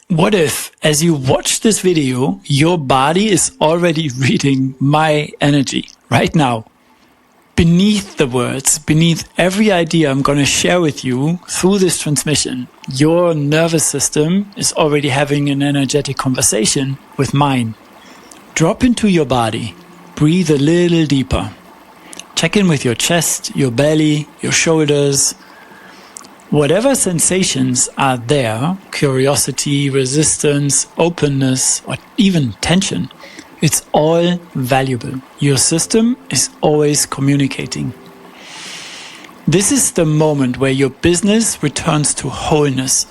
What if, as you watch this video, your body is already reading my energy right now? Beneath the words, beneath every idea I'm going to share with you through this transmission, your nervous system is already having an energetic conversation with mine. Drop into your body. Breathe a little deeper. Check in with your chest, your belly, your shoulders. Whatever sensations are there, curiosity, resistance, openness, or even tension, it's all valuable. Your system is always communicating. This is the moment where your business returns to wholeness.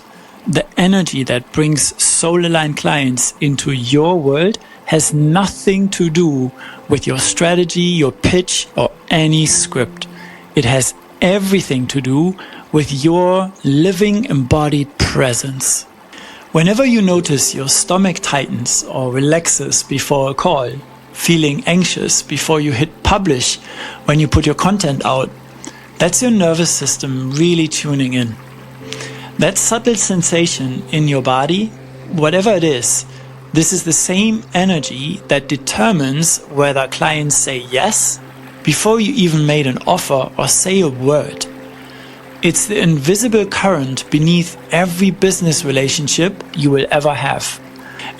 The energy that brings soul-aligned clients into your world has nothing to do with your strategy, your pitch, or any script. It has everything to do with your living embodied presence. Whenever you notice your stomach tightens or relaxes before a call, feeling anxious before you hit publish when you put your content out, that's your nervous system really tuning in. That subtle sensation in your body, whatever it is, this is the same energy that determines whether clients say yes before you even made an offer or say a word. It's the invisible current beneath every business relationship you will ever have.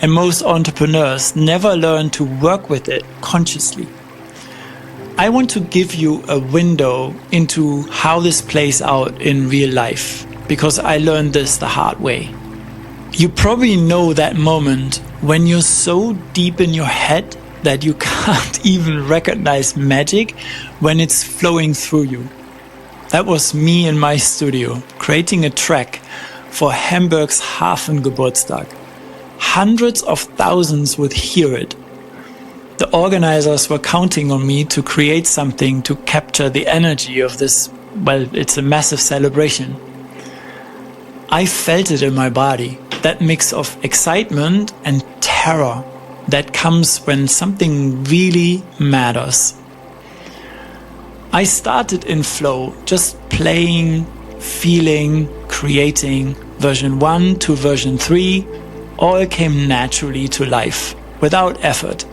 And most entrepreneurs never learn to work with it consciously. I want to give you a window into how this plays out in real life, because I learned this the hard way. You probably know that moment when you're so deep in your head that you can't even recognize magic when it's flowing through you. That was me in my studio, creating a track for Hamburg's Hafengeburtstag. Hundreds of thousands would hear it. The organizers were counting on me to create something to capture the energy of this, well, it's a massive celebration. I felt it in my body, that mix of excitement and terror that comes when something really matters. I started in flow, just playing, feeling, creating. Version 1 to version 3 all came naturally to life, without effort.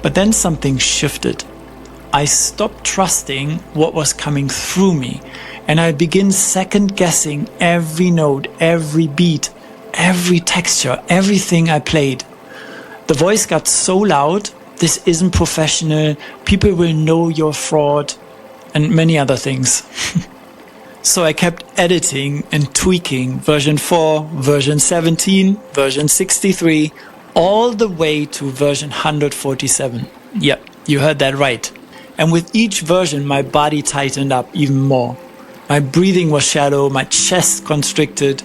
But then something shifted. I stopped trusting what was coming through me, and I began second-guessing every note, every beat, every texture, everything I played. The voice got so loud, this isn't professional, people will know you're fraud, and many other things. So I kept editing and tweaking version 4, version 17, version 63, all the way to version 147. Yep, you heard that right. And with each version, my body tightened up even more. My breathing was shallow, my chest constricted,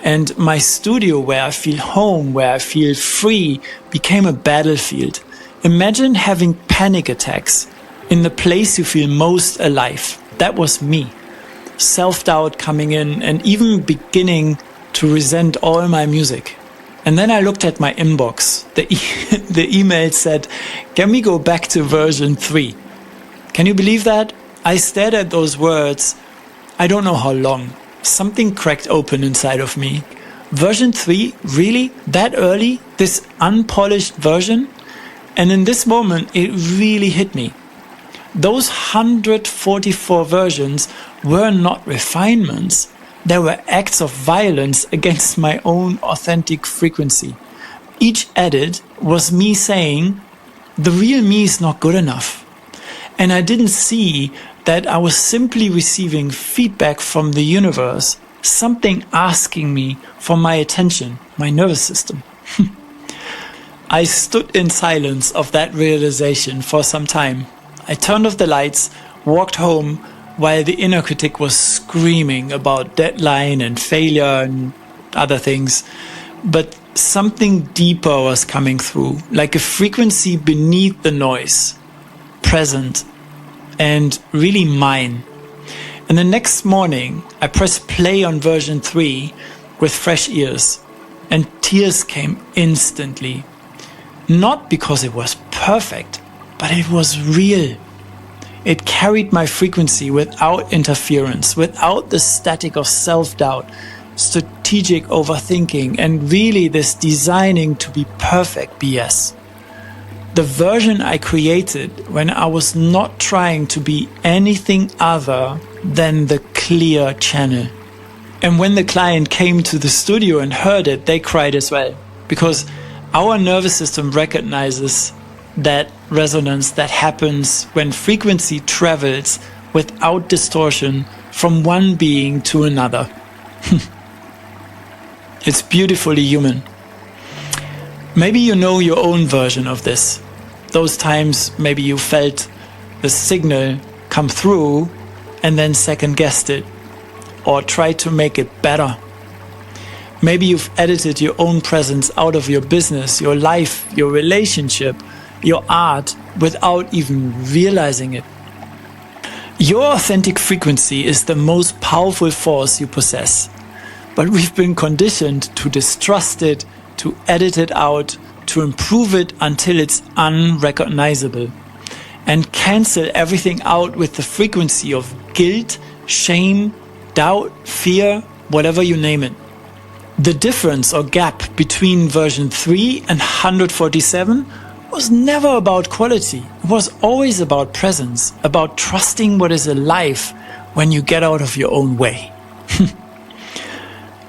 and my studio, where I feel home, where I feel free, became a battlefield. Imagine having panic attacks in the place you feel most alive. That was me. Self-doubt coming in and even beginning to resent all my music. And then I looked at my inbox. The email said, "Can we go back to version 3? Can you believe that? I stared at those words. I don't know how long. Something cracked open inside of me. Version 3? Really? That early? This unpolished version? And in this moment, it really hit me. Those 144 versions were not refinements. They were acts of violence against my own authentic frequency. Each edit was me saying, the real me is not good enough. And I didn't see that I was simply receiving feedback from the universe, something asking me for my attention, my nervous system. I stood in silence of that realization for some time. I turned off the lights, walked home, while the inner critic was screaming about deadline and failure and other things. But something deeper was coming through, like a frequency beneath the noise, present and really mine. And the next morning, I pressed play on version 3 with fresh ears, and tears came instantly. Not because it was perfect, but it was real. It carried my frequency without interference, without the static of self-doubt. strategic overthinking, and really this designing to be perfect BS. The version I created when I was not trying to be anything other than the clear channel. And when the client came to the studio and heard it, they cried as well. Because our nervous system recognizes that resonance that happens when frequency travels without distortion from one being to another. It's beautifully human. Maybe you know your own version of this. Those times maybe you felt the signal come through and then second guessed it or tried to make it better. Maybe you've edited your own presence out of your business, your life, your relationship, your art without even realizing it. Your authentic frequency is the most powerful force you possess. But we've been conditioned to distrust it, to edit it out, to improve it until it's unrecognizable, and cancel everything out with the frequency of guilt, shame, doubt, fear, whatever you name it. The difference or gap between version 3 and 147 was never about quality. It was always about presence, about trusting what is alive when you get out of your own way.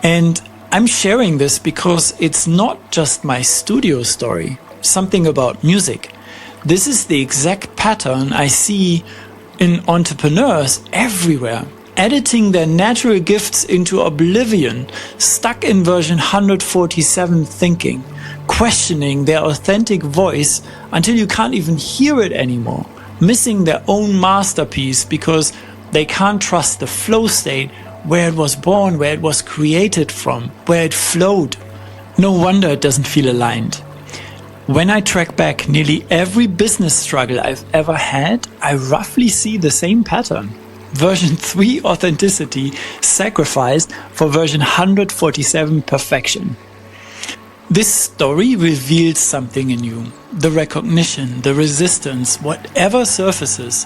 And I'm sharing this because it's not just my studio story, something about music. This is the exact pattern I see in entrepreneurs everywhere, editing their natural gifts into oblivion, stuck in version 147 thinking, questioning their authentic voice until you can't even hear it anymore, missing their own masterpiece because they can't trust the flow state where it was born, where it was created from, where it flowed. No wonder it doesn't feel aligned. When I track back nearly every business struggle I've ever had, I roughly see the same pattern. Version 3 authenticity sacrificed for version 147 perfection. This story reveals something in you. The recognition, the resistance, whatever surfaces.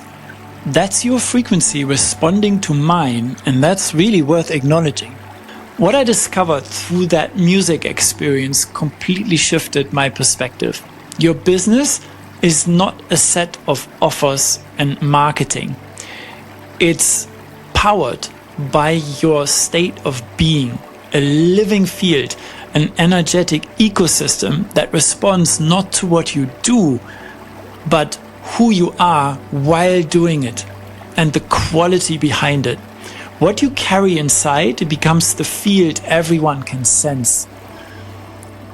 That's your frequency responding to mine, and that's really worth acknowledging. What I discovered through that music experience completely shifted my perspective. Your business is not a set of offers and marketing. It's powered by your state of being, a living field, an energetic ecosystem that responds not to what you do, but who you are while doing it, and the quality behind it. What you carry inside becomes the field everyone can sense.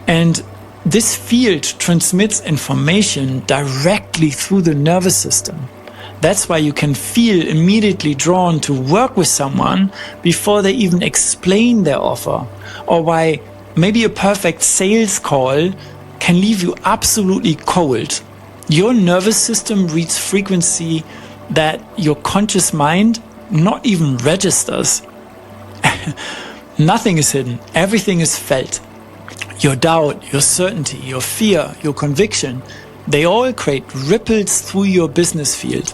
And this field transmits information directly through the nervous system. That's why you can feel immediately drawn to work with someone before they even explain their offer, or why maybe a perfect sales call can leave you absolutely cold. Your nervous system reads frequency that your conscious mind not even registers. Nothing is hidden. Everything is felt. Your doubt, your certainty, your fear, your conviction, they all create ripples through your business field.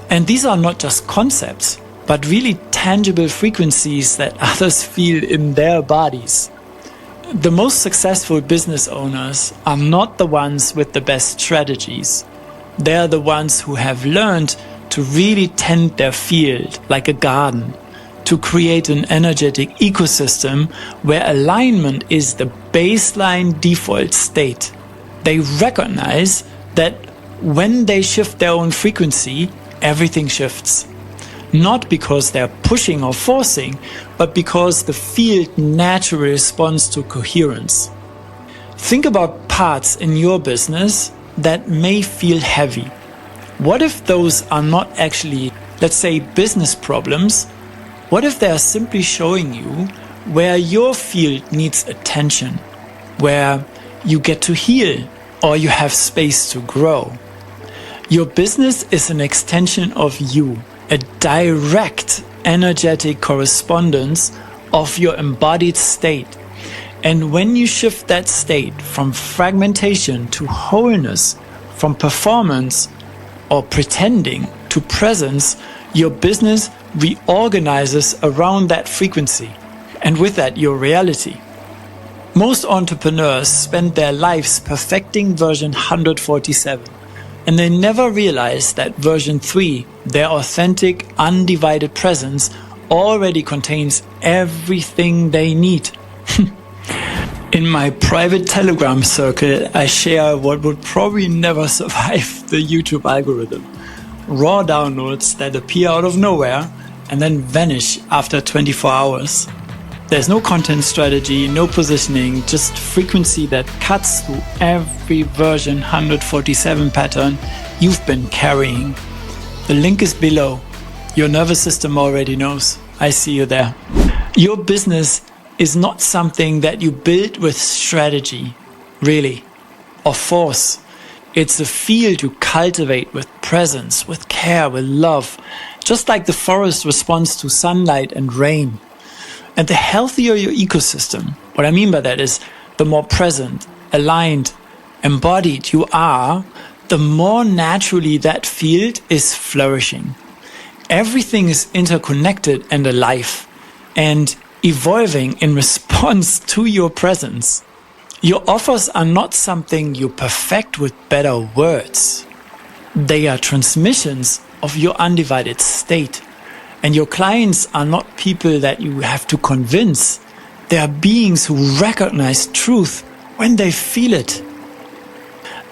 And these are not just concepts, but really tangible frequencies that others feel in their bodies. The most successful business owners are not the ones with the best strategies. They are the ones who have learned to really tend their field like a garden, to create an energetic ecosystem where alignment is the baseline default state. They recognize that when they shift their own frequency, everything shifts. Not because they're pushing or forcing, but because the field naturally responds to coherence. Think about parts in your business that may feel heavy. What if those are not actually, let's say, business problems? What if they are simply showing you where your field needs attention, where you get to heal or you have space to grow? Your business is an extension of you, a direct energetic correspondence of your embodied state. And when you shift that state from fragmentation to wholeness, from performance or pretending to presence, your business reorganizes around that frequency. and with that, your reality. Most entrepreneurs spend their lives perfecting version 147, and they never realize that version 3, their authentic, undivided presence, already contains everything they need. In my private Telegram circle, I share what would probably never survive the YouTube algorithm. Raw downloads that appear out of nowhere and then vanish after 24 hours. There's no content strategy, no positioning, just frequency that cuts through every version 147 pattern you've been carrying. The link is below. Your nervous system already knows. I see you there. Your business is not something that you build with strategy, really, or force. It's a field you cultivate with presence, with care, with love, just like the forest responds to sunlight and rain. And the healthier your ecosystem, what I mean by that is the more present, aligned, embodied you are, the more naturally that field is flourishing. Everything is interconnected and alive and evolving in response to your presence. Your offers are not something you perfect with better words. They are transmissions of your undivided state. And your clients are not people that you have to convince. They are beings who recognize truth when they feel it.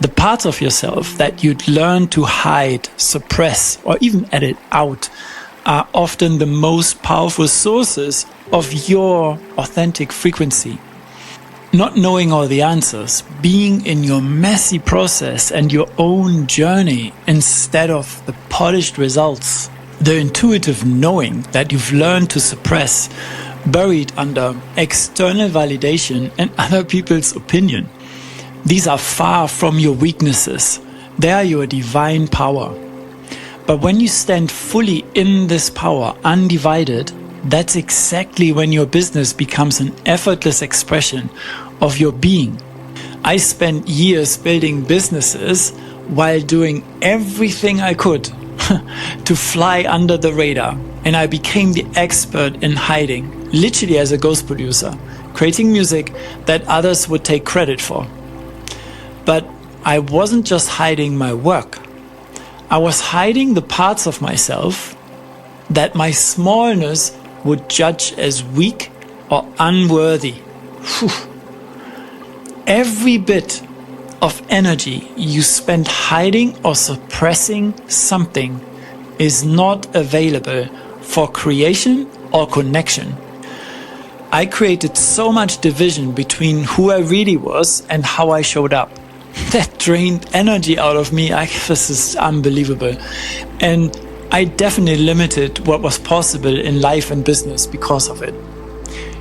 The parts of yourself that you'd learn to hide, suppress, or even edit out are often the most powerful sources of your authentic frequency. Not knowing all the answers, being in your messy process and your own journey instead of the polished results. The intuitive knowing that you've learned to suppress, buried under external validation and other people's opinion. These are far from your weaknesses. They are your divine power. But when you stand fully in this power, undivided, that's exactly when your business becomes an effortless expression of your being. I spent years building businesses while doing everything I could to fly under the radar, and I became the expert in hiding, literally as a ghost producer, creating music that others would take credit for. But I wasn't just hiding my work. I was hiding the parts of myself that my smallness would judge as weak or unworthy. Whew. Every bit of energy you spend hiding or suppressing something is not available for creation or connection. I created so much division between who I really was and how I showed up. That drained energy out of me. This is unbelievable. And I definitely limited what was possible in life and business because of it.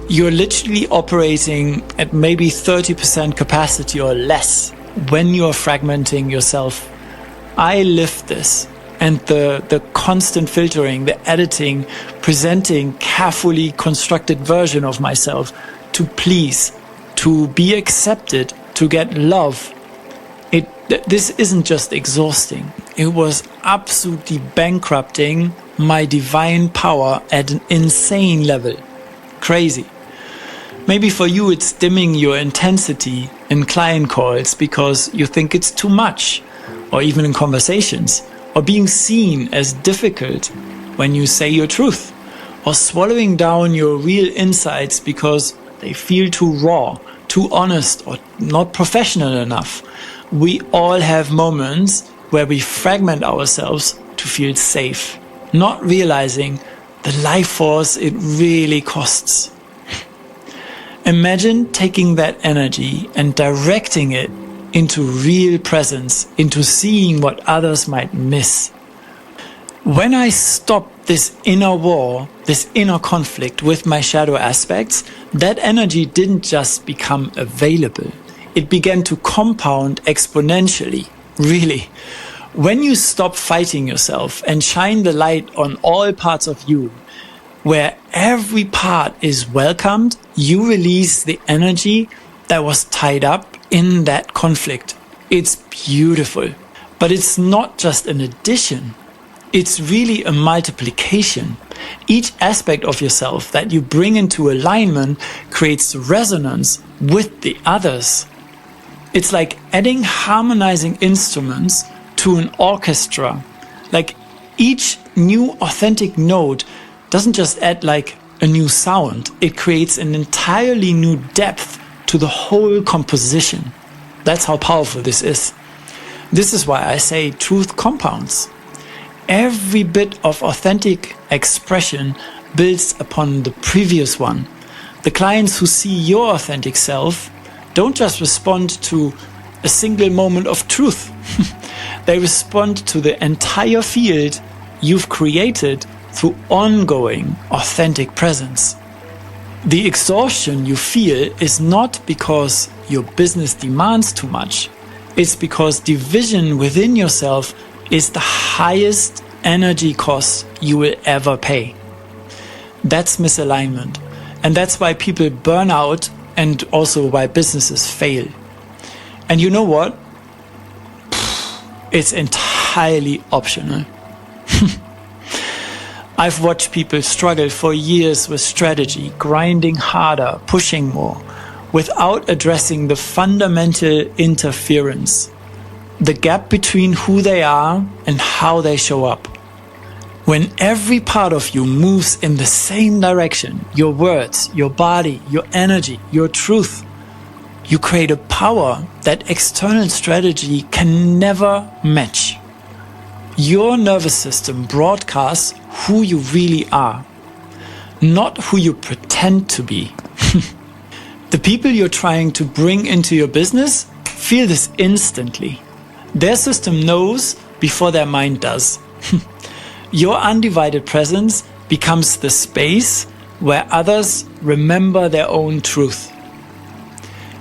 You're literally operating at maybe 30% capacity or less when you're fragmenting yourself. I lived this, and the constant filtering, the editing, presenting carefully constructed version of myself to please, to be accepted, to get love. This isn't just exhausting. It was absolutely bankrupting my divine power at an insane level. Crazy. Maybe for you it's dimming your intensity in client calls because you think it's too much, or even in conversations, or being seen as difficult when you say your truth, or swallowing down your real insights because they feel too raw, too honest, or not professional enough. We all have moments where we fragment ourselves to feel safe, not realizing the life force it really costs. Imagine taking that energy and directing it into real presence, into seeing what others might miss. When I stopped this inner war, this inner conflict with my shadow aspects, that energy didn't just become available. It began to compound exponentially, really. When you stop fighting yourself and shine the light on all parts of you, where every part is welcomed, you release the energy that was tied up in that conflict. It's beautiful, but it's not just an addition. It's really a multiplication. Each aspect of yourself that you bring into alignment creates resonance with the others. It's like adding harmonizing instruments to an orchestra. Like each new authentic note doesn't just add like a new sound, it creates an entirely new depth to the whole composition. That's how powerful this is. This is why I say truth compounds. Every bit of authentic expression builds upon the previous one. The clients who see your authentic self don't just respond to a single moment of truth. They respond to the entire field you've created through ongoing authentic presence. The exhaustion you feel is not because your business demands too much. It's because division within yourself is the highest energy cost you will ever pay. That's misalignment. And that's why people burn out and also why businesses fail. And you know what? It's entirely optional. I've watched people struggle for years with strategy, grinding harder, pushing more, without addressing the fundamental interference, the gap between who they are and how they show up. When every part of you moves in the same direction, your words, your body, your energy, your truth, you create a power that external strategy can never match. Your nervous system broadcasts who you really are, not who you pretend to be. The people you're trying to bring into your business feel this instantly. Their system knows before their mind does. Your undivided presence becomes the space where others remember their own truth.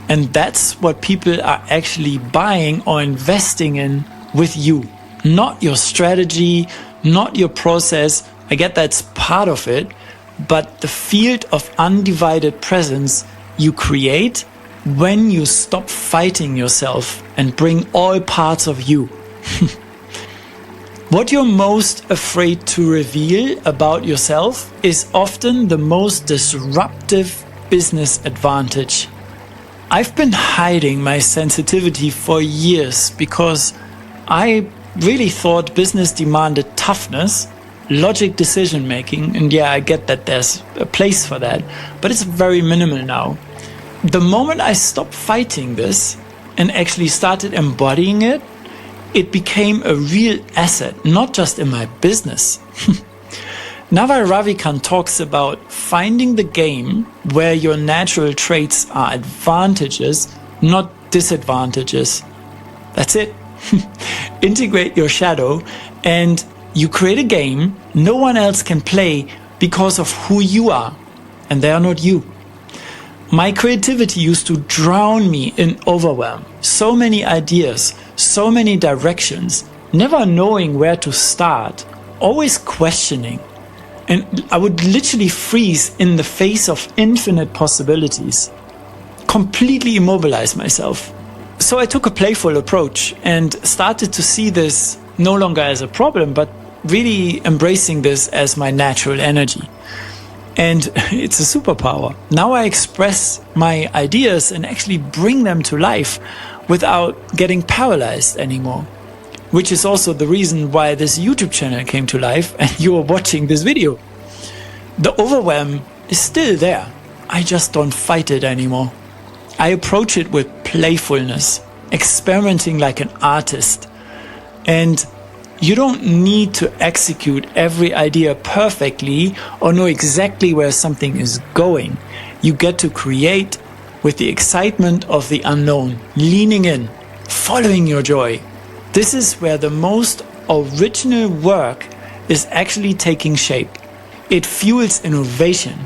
And that's what people are actually buying or investing in with you. Not your strategy, not your process. I get that's part of it, but the field of undivided presence you create when you stop fighting yourself and bring all parts of you. What you're most afraid to reveal about yourself is often the most disruptive business advantage. I've been hiding my sensitivity for years because I really thought business demanded toughness, logic decision making, and yeah, I get that there's a place for that, but it's very minimal now. The moment I stopped fighting this and actually started embodying it, it became a real asset, not just in my business. Naval Ravikant talks about finding the game where your natural traits are advantages, not disadvantages. That's it. Integrate your shadow and you create a game no one else can play because of who you are, and they are not you. My creativity used to drown me in overwhelm. So many ideas, so many directions, never knowing where to start, always questioning. And I would literally freeze in the face of infinite possibilities, completely immobilize myself. So I took a playful approach and started to see this no longer as a problem, but really embracing this as my natural energy. And it's a superpower. Now I express my ideas and actually bring them to life without getting paralyzed anymore. Which is also the reason why this YouTube channel came to life and you are watching this video. The overwhelm is still there. I just don't fight it anymore. I approach it with playfulness, experimenting like an artist. And you don't need to execute every idea perfectly or know exactly where something is going. You get to create with the excitement of the unknown, leaning in, following your joy. This is where the most original work is actually taking shape. It fuels innovation.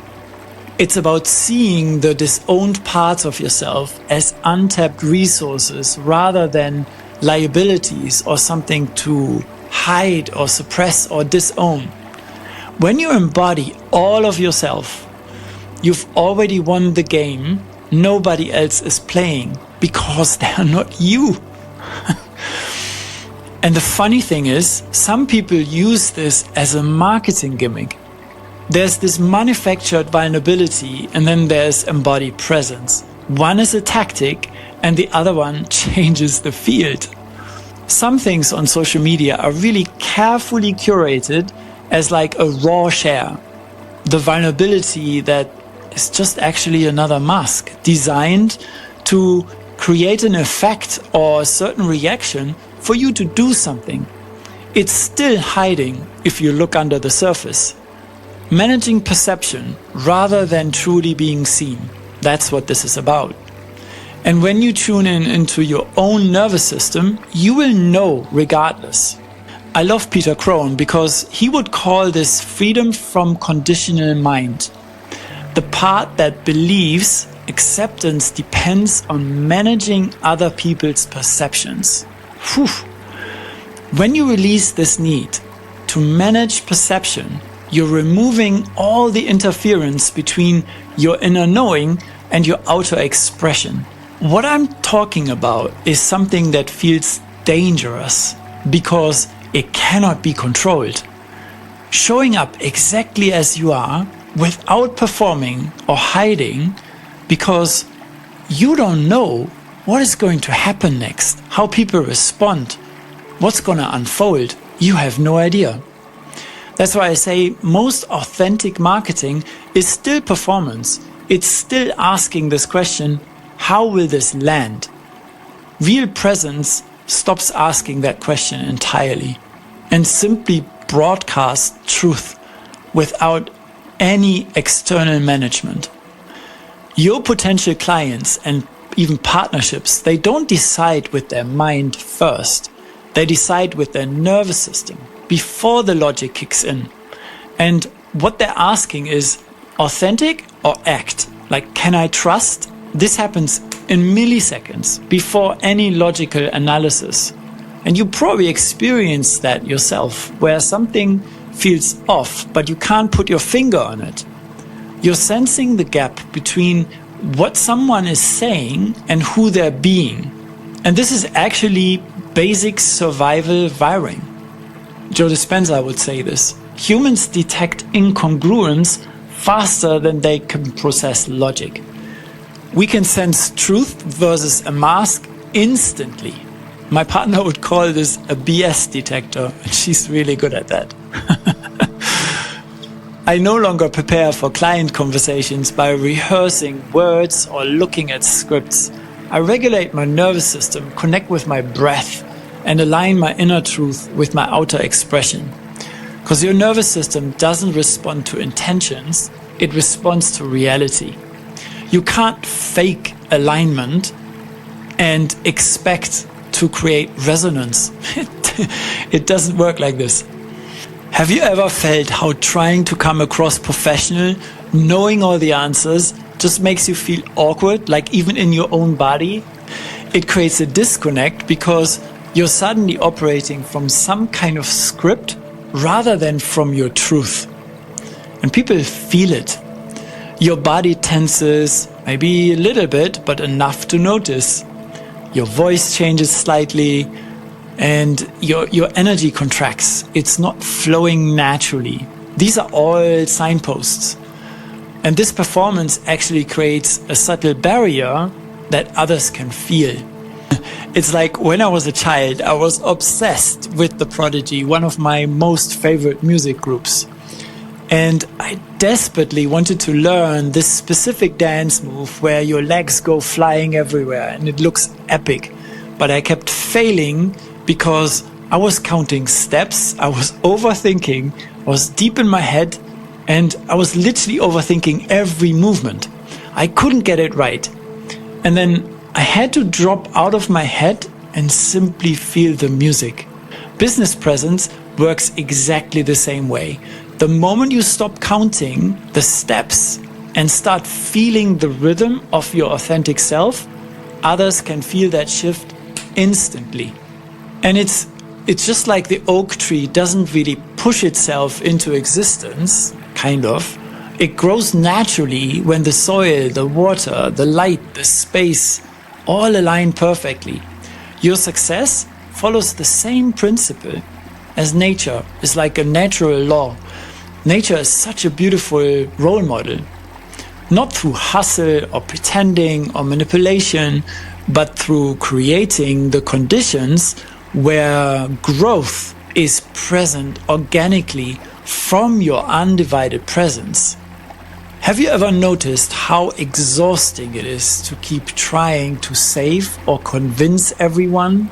It's about seeing the disowned parts of yourself as untapped resources rather than liabilities or something to hide or suppress or disown. When you embody all of yourself, you've already won the game nobody else is playing because they are not you. And the funny thing is, some people use this as a marketing gimmick. There's this manufactured vulnerability, and then there's embodied presence. One is a tactic, and the other one changes the field. Some things on social media are really carefully curated as like a raw share. The vulnerability that is just actually another mask designed to create an effect or a certain reaction for you to do something. It's still hiding if you look under the surface. Managing perception rather than truly being seen. That's what this is about. And when you tune into your own nervous system, you will know regardless. I love Peter Crone because he would call this freedom from conditional mind. The part that believes acceptance depends on managing other people's perceptions. Whew. When you release this need to manage perception, you're removing all the interference between your inner knowing and your outer expression. What I'm talking about is something that feels dangerous because it cannot be controlled. Showing up exactly as you are without performing or hiding because you don't know what is going to happen next, how people respond, what's going to unfold. You have no idea. That's why I say most authentic marketing is still performance. It's still asking this question, how will this land? Real presence stops asking that question entirely and simply broadcasts truth without any external management. Your potential clients and even partnerships, they don't decide with their mind first. They decide with their nervous system before the logic kicks in. And what they're asking is authentic or act? Like, can I trust? This happens in milliseconds before any logical analysis. And you probably experienced that yourself, where something feels off, but you can't put your finger on it. You're sensing the gap between what someone is saying and who they're being. And this is actually basic survival wiring. Joe Dispenza would say this. Humans detect incongruence faster than they can process logic. We can sense truth versus a mask instantly. My partner would call this a BS detector, and she's really good at that. I no longer prepare for client conversations by rehearsing words or looking at scripts. I regulate my nervous system, connect with my breath, and align my inner truth with my outer expression. Because your nervous system doesn't respond to intentions, it responds to reality. You can't fake alignment and expect to create resonance. It doesn't work like this. Have you ever felt how trying to come across professional, knowing all the answers, just makes you feel awkward, like even in your own body? It creates a disconnect because you're suddenly operating from some kind of script rather than from your truth. And people feel it. Your body tenses, maybe a little bit, but enough to notice. Your voice changes slightly and your energy contracts. It's not flowing naturally. These are all signposts. And this performance actually creates a subtle barrier that others can feel. It's like when I was a child, I was obsessed with The Prodigy, one of my most favorite music groups. And I desperately wanted to learn this specific dance move where your legs go flying everywhere and it looks epic. But I kept failing because I was counting steps, I was overthinking, I was deep in my head, and I was literally overthinking every movement. I couldn't get it right. And then I had to drop out of my head and simply feel the music. Business presence works exactly the same way. The moment you stop counting the steps and start feeling the rhythm of your authentic self, others can feel that shift instantly. And it's just like the oak tree doesn't really push itself into existence, kind of. It grows naturally when the soil, the water, the light, the space all align perfectly. Your success follows the same principle as nature. It's like a natural law. Nature is such a beautiful role model. Not through hustle or pretending or manipulation, but through creating the conditions where growth is present organically from your undivided presence. Have you ever noticed how exhausting it is to keep trying to save or convince everyone,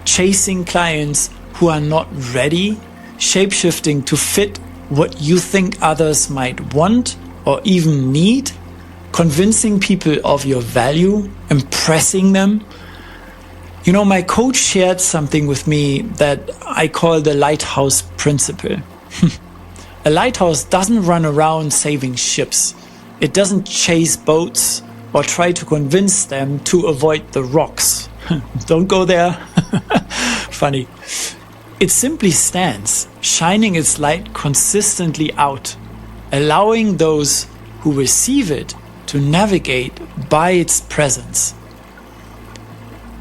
chasing clients who are not ready, shapeshifting to fit what you think others might want or even need, convincing people of your value, impressing them? You know, my coach shared something with me that I call the Lighthouse principle. A lighthouse doesn't run around saving ships. It doesn't chase boats or try to convince them to avoid the rocks. Don't go there. Funny. It simply stands, shining its light consistently out, allowing those who receive it to navigate by its presence.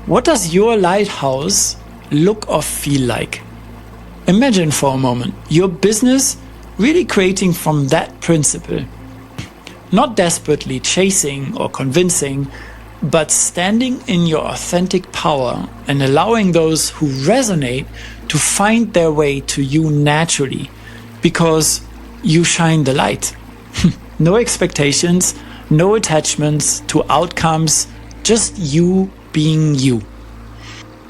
What does your lighthouse look or feel like? Imagine for a moment your business really creating from that principle. Not desperately chasing or convincing, but standing in your authentic power and allowing those who resonate to find their way to you naturally, because you shine the light. No expectations, no attachments to outcomes, just you being you.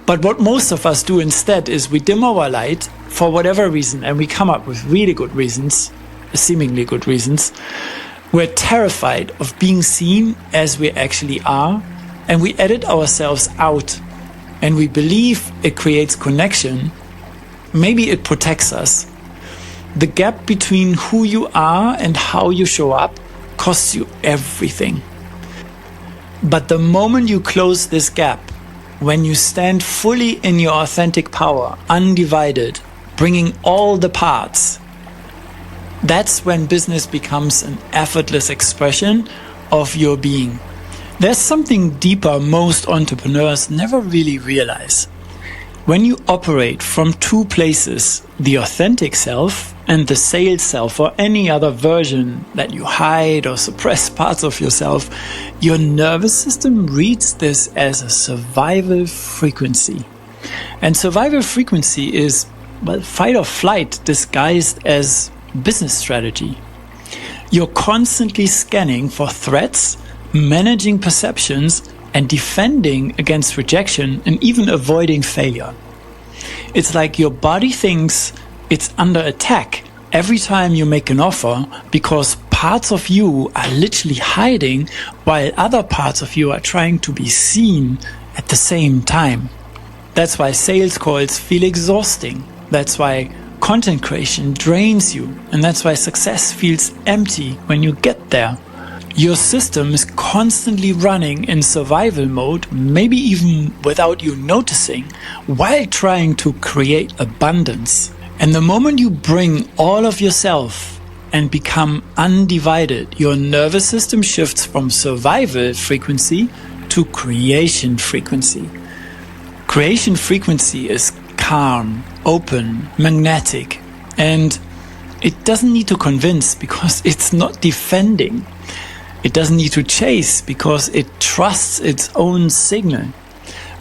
But what most of us do instead is we dim our light for whatever reason, and we come up with really good reasons, seemingly good reasons. We're terrified of being seen as we actually are, and we edit ourselves out, and we believe it creates connection. Maybe it protects us. The gap between who you are and how you show up costs you everything. But the moment you close this gap, when you stand fully in your authentic power, undivided, bringing all the parts, that's when business becomes an effortless expression of your being. There's something deeper most entrepreneurs never really realize. When you operate from two places, the authentic self and the sales self, or any other version that you hide or suppress parts of yourself, your nervous system reads this as a survival frequency. And survival frequency is, well, fight or flight disguised as business strategy. You're constantly scanning for threats, managing perceptions, and defending against rejection, and even avoiding failure. It's like your body thinks it's under attack every time you make an offer, because parts of you are literally hiding while other parts of you are trying to be seen at the same time. That's why sales calls feel exhausting. That's why content creation drains you. And that's why success feels empty when you get there. Your system is constantly running in survival mode, maybe even without you noticing, while trying to create abundance. And the moment you bring all of yourself and become undivided, your nervous system shifts from survival frequency to creation frequency. Creation frequency is calm, open, magnetic, and it doesn't need to convince because it's not defending. It doesn't need to chase because it trusts its own signal.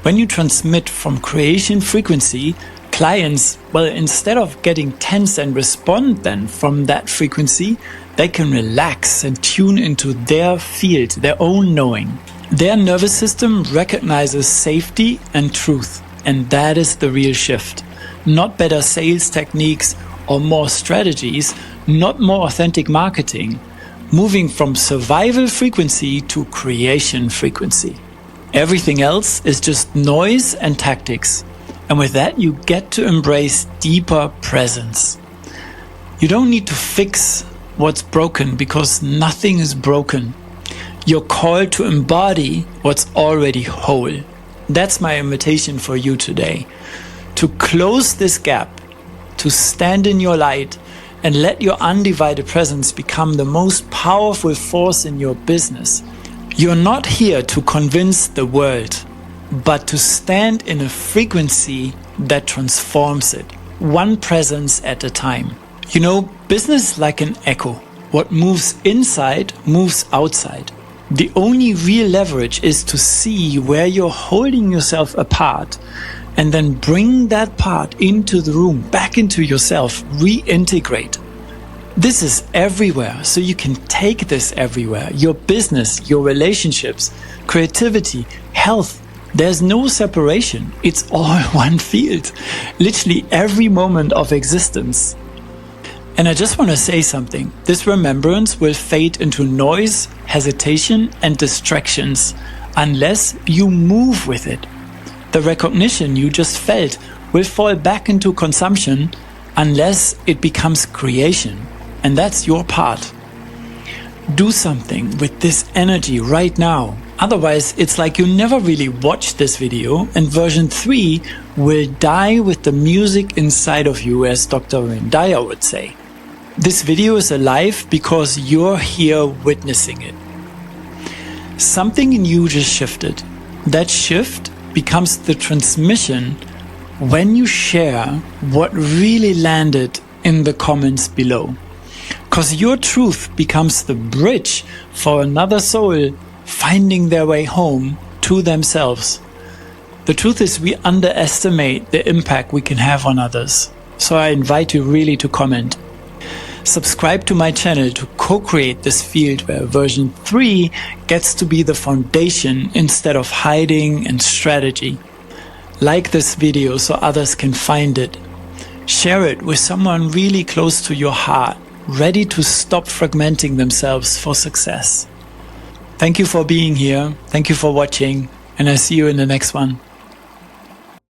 When you transmit from creation frequency, clients, well, instead of getting tense and respond then from that frequency, they can relax and tune into their field, their own knowing. Their nervous system recognizes safety and truth, and that is the real shift. Not better sales techniques or more strategies, not more authentic marketing. Moving from survival frequency to creation frequency. Everything else is just noise and tactics. And with that, you get to embrace deeper presence. You don't need to fix what's broken because nothing is broken. You're called to embody what's already whole. That's my invitation for you today. To close this gap, to stand in your light, and let your undivided presence become the most powerful force in your business. You're not here to convince the world, but to stand in a frequency that transforms it, one presence at a time. You know, business is like an echo. What moves inside moves outside. The only real leverage is to see where you're holding yourself apart and then bring that part into the room, back into yourself, reintegrate. This is everywhere, so you can take this everywhere. Your business, your relationships, creativity, health. There's no separation. It's all one field. Literally every moment of existence. And I just want to say something. This remembrance will fade into noise, hesitation, and distractions unless you move with it. The recognition you just felt will fall back into consumption unless it becomes creation. And that's your part. Do something with this energy right now. Otherwise, it's like you never really watched this video, and version 3 will die with the music inside of you, as Dr. Wayne Dyer would say. This video is alive because you're here witnessing it. Something in you just shifted. That shift becomes the transmission when you share what really landed in the comments below. Because your truth becomes the bridge for another soul finding their way home to themselves. The truth is, we underestimate the impact we can have on others. So I invite you really to comment. Subscribe to my channel to co-create this field where version 3 gets to be the foundation instead of hiding and strategy. Like this video so others can find it. Share it with someone really close to your heart, ready to stop fragmenting themselves for success. Thank you for being here. Thank you for watching, and I see you in the next one.